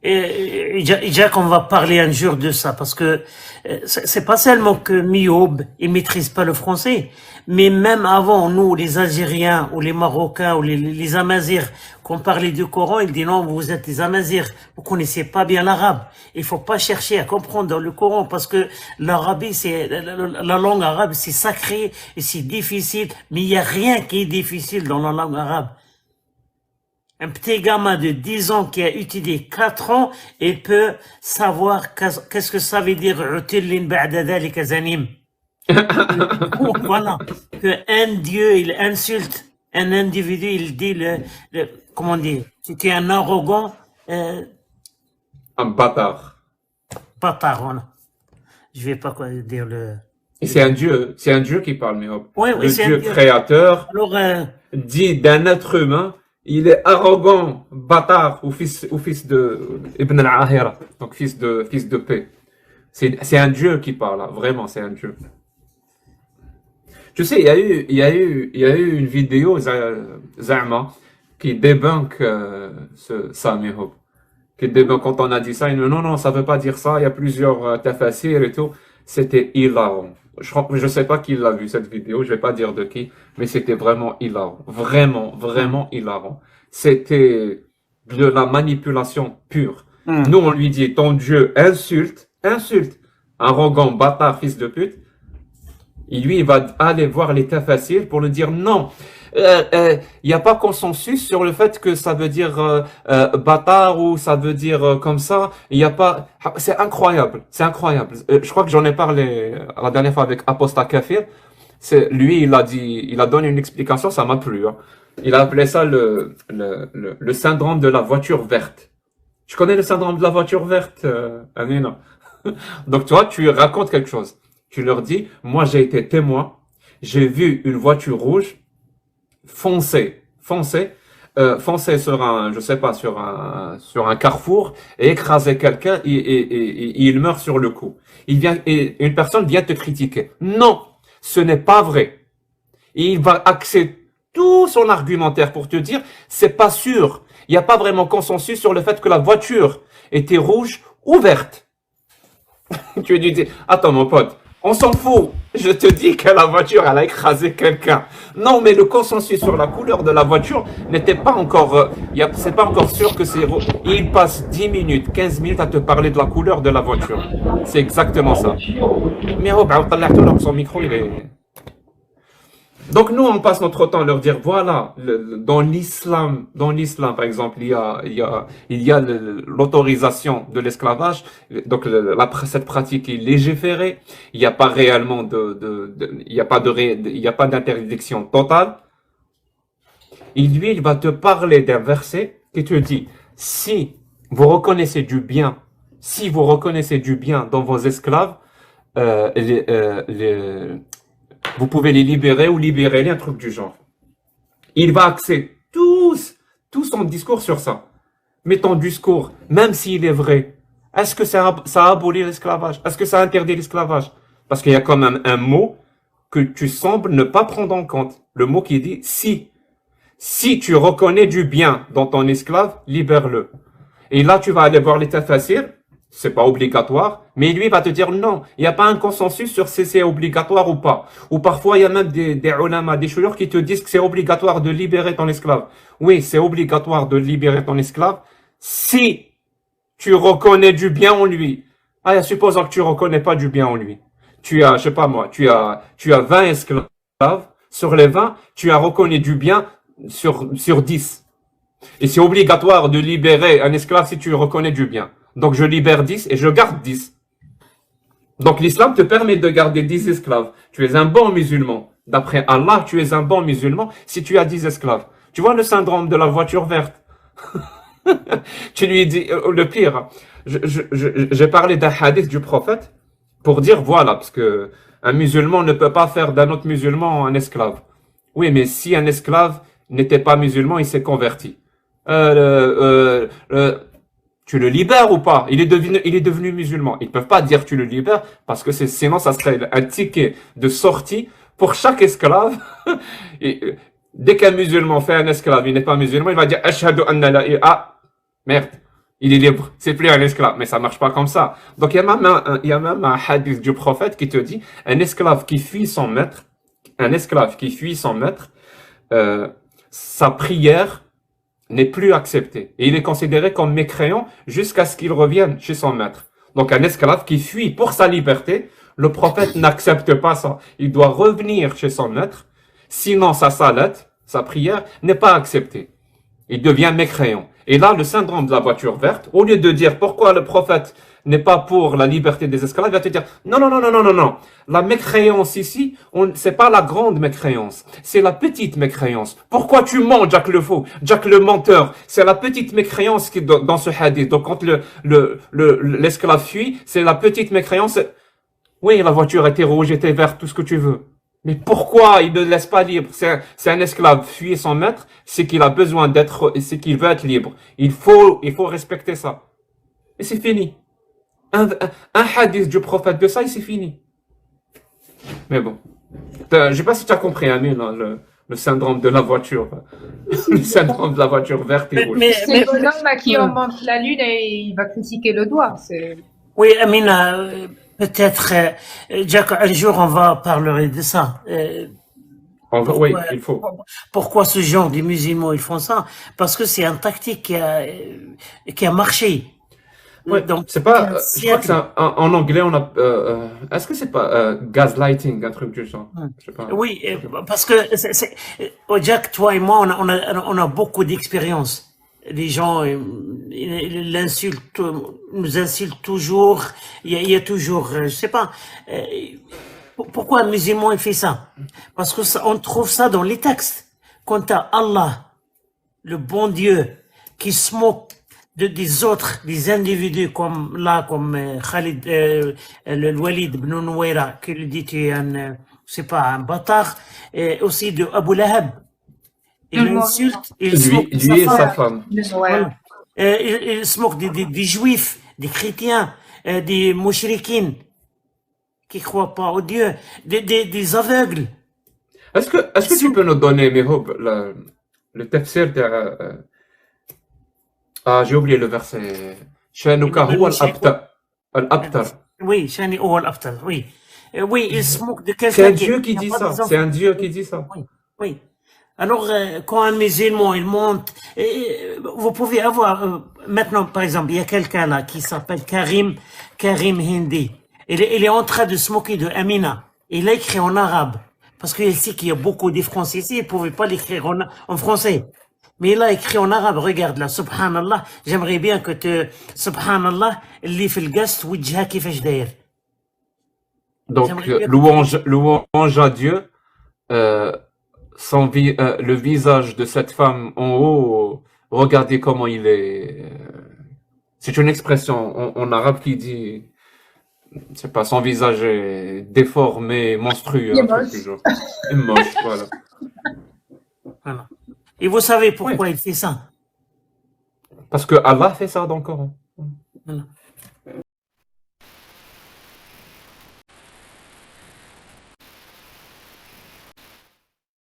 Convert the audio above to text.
Et Jack, on va parler un jour de ça parce que c'est pas seulement que Mioub il maîtrise pas le français, mais même avant nous, les Algériens ou les Marocains ou les Amazirs, qu'on parlait du Coran, il dit non, vous êtes des Amazirs, vous connaissez pas bien l'arabe. Il faut pas chercher à comprendre le Coran parce que l'Arabie, c'est la langue arabe, c'est sacré et c'est difficile, mais il y a rien qui est difficile dans la langue arabe. Un petit gamin de 10 ans qui a étudié 4 ans et peut savoir qu'est-ce que ça veut dire utillin ba'da dhalika zanim. Voilà. Que un Dieu, il insulte un individu, il dit comment dire, tu es un arrogant, Un bâtard. bâtard, voilà. Je vais pas quoi dire le. Et c'est un Dieu qui parle, mais Oui, le c'est un Dieu Dieu. créateur Alors, dit d'un être humain, il est arrogant, bâtard, ou fils de Ibn al-Ahira, donc fils de paix. C'est un Dieu qui parle, là. Vraiment, c'est un Dieu. Tu sais, il y a eu une vidéo, Zama, qui débunk ce Sami Hope. Qui débunk quand on a dit ça, il dit non, ça veut pas dire ça, il y a plusieurs tafassirs et tout. C'était hilarant. Je sais pas qui l'a vu cette vidéo, je vais pas dire de qui, mais c'était vraiment hilarant. Vraiment hilarant. C'était de la manipulation pure. Nous, on lui dit, ton Dieu insulte, arrogant, bâtard, fils de pute. Et lui, il va aller voir les tafassirs pour lui dire non. Il n'y a pas consensus sur le fait que ça veut dire bâtard ou ça veut dire comme ça. Il y a pas. C'est incroyable. Je crois que j'en ai parlé la dernière fois avec Apostat Kafir. Lui, il a donné une explication, ça m'a plu. Hein. Il a appelé ça le syndrome de la voiture verte. Tu connais le syndrome de la voiture verte, Amina? Donc toi, tu racontes quelque chose. Tu leur dis, moi j'ai été témoin, j'ai vu une voiture rouge foncer sur un, je sais pas, sur un carrefour et écraser quelqu'un et il meurt sur le coup. Une personne vient te critiquer. Non, ce n'est pas vrai. Et il va axer tout son argumentaire pour te dire, c'est pas sûr. Il n'y a pas vraiment consensus sur le fait que la voiture était rouge ou verte. Tu lui dis, attends mon pote, on s'en fout. Je te dis que la voiture, elle a écrasé quelqu'un. Non, mais le consensus sur la couleur de la voiture n'était pas encore, c'est pas encore sûr que c'est rouge. Il passe 10 minutes, 15 minutes à te parler de la couleur de la voiture. C'est exactement ça. Mais son micro, il est... Donc nous, on passe notre temps à leur dire, voilà, dans l'islam, par exemple, il y a l'autorisation de l'esclavage. Donc cette pratique est légiférée. Il n'y a pas réellement il y a pas d'interdiction totale. Et lui, il va te parler d'un verset qui te dit, si vous reconnaissez du bien dans vos esclaves, vous pouvez les libérer ou libérer, un truc du genre. Il va axer tout son discours sur ça. Mais ton discours, même s'il est vrai, est-ce que ça abolit l'esclavage? Est-ce que ça interdit l'esclavage? Parce qu'il y a quand même un mot que tu sembles ne pas prendre en compte. Le mot qui dit si. Si tu reconnais du bien dans ton esclave, libère-le. Et là, tu vas aller voir l'état facile. C'est pas obligatoire, mais lui va te dire non, il n'y a pas un consensus sur si c'est obligatoire ou pas. Ou parfois, il y a même des ulama, des chouyours qui te disent que c'est obligatoire de libérer ton esclave. Oui, c'est obligatoire de libérer ton esclave si tu reconnais du bien en lui. Ah, supposons que tu reconnais pas du bien en lui. Tu as, je sais pas moi, tu as 20 esclaves. Sur les 20, tu as reconnu du bien sur 10. Et c'est obligatoire de libérer un esclave si tu reconnais du bien. Donc je libère 10 et je garde 10. Donc l'islam te permet de garder 10 esclaves. Tu es un bon musulman. D'après Allah, tu es un bon musulman si tu as 10 esclaves. Tu vois le syndrome de la voiture verte. Tu lui dis, le pire, j'ai parlé d'un hadith du prophète pour dire voilà, parce que un musulman ne peut pas faire d'un autre musulman un esclave. Oui, mais si un esclave n'était pas musulman, il s'est converti. Tu le libères ou pas? Il est devenu musulman. Ils peuvent pas dire tu le libères parce que sinon ça serait un ticket de sortie pour chaque esclave. Et, dès qu'un musulman fait un esclave, il n'est pas musulman, il va dire ashhadu anna la ilaha. Ah, merde. Il est libre. C'est plus un esclave. Mais ça marche pas comme ça. Donc, il y a même un hadith du prophète qui te dit, un esclave qui fuit son maître, sa prière n'est plus acceptée. Et il est considéré comme mécréant jusqu'à ce qu'il revienne chez son maître. Donc, un esclave qui fuit pour sa liberté, le prophète n'accepte pas ça. Il doit revenir chez son maître. Sinon, sa salat, sa prière, n'est pas acceptée. Il devient mécréant. Et là, le syndrome de la voiture verte, au lieu de dire pourquoi le prophète n'est pas pour la liberté des esclaves, il va te dire non, non, non, non, non, non, non. La mécréance ici, c'est pas la grande mécréance, c'est la petite mécréance. Pourquoi tu mens, Jack le faux, Jack le menteur? C'est la petite mécréance qui est dans ce hadith. Donc quand l'esclave fuit, c'est la petite mécréance. Oui, la voiture était rouge, était verte, tout ce que tu veux. Mais pourquoi il ne le laisse pas libre? C'est un esclave fuit son maître, c'est qu'il a besoin c'est qu'il veut être libre. Il faut respecter ça. Et c'est fini. Un hadith du prophète de ça, et c'est fini. Mais bon. Je sais pas si tu as compris, Amine, hein, le syndrome de la voiture. Le syndrome de la voiture verte et rouge. C'est le bonhomme à qui on montre la lune et il va critiquer le doigt. Oui, Amina, peut-être, Jack, un jour on va parler de ça. Oui, il faut. Pourquoi ce genre de musulmans ils font ça? Parce que c'est une tactique qui a marché. Ouais, donc c'est pas. Je crois que c'est en anglais on a. Est-ce que c'est pas gaslighting, un truc du genre? Je sais pas. Oui, parce que Jack, toi et moi, on a beaucoup d'expérience. Les gens l'insultent, nous insultent toujours. Il y a toujours, je sais pas. Pourquoi un musulman il fait ça? Parce que on trouve ça dans les textes. Quand t'as Allah, le bon Dieu, qui se moque des autres, des individus comme Khalid, le Walid ibn Nouaira, qui lui dit tu es c'est pas un bâtard, et aussi de Abu Lahab. Il insulte, il se moque de sa femme. Il se moque des juifs, des chrétiens, des mouchrikines, qui croient pas au Dieu, des aveugles. Est-ce que tu peux nous donner, Mehoub, le tafsir de, j'ai oublié le verset. Shanuka huwa al-abtar. Oui, Shani huwa al-abtar, oui. Oui, il se moque de quelqu'un. C'est un Dieu qui dit ça. C'est un Dieu qui dit ça. Oui, oui. Alors, quand un musulman, il monte, vous pouvez avoir, maintenant, par exemple, il y a quelqu'un là qui s'appelle Karim Hindi. Il est en train de se moquer de Amina. Il a écrit en arabe. Parce qu'il sait qu'il y a beaucoup de Français ici, il ne pouvait pas l'écrire en français. Mais il a écrit en arabe, regarde là, subhanallah, j'aimerais bien que subhanallah, اللي في القصد وجهها كيفاش داير. Donc, louange à Dieu, le visage de cette femme en haut, regardez comment il est. C'est une expression en arabe qui dit, c'est pas, son visage est déformé, monstrueux, un truc du genre. Il est moche, voilà. Voilà. Et vous savez pourquoi il fait ça? Parce que Allah fait ça dans le Coran. Voilà.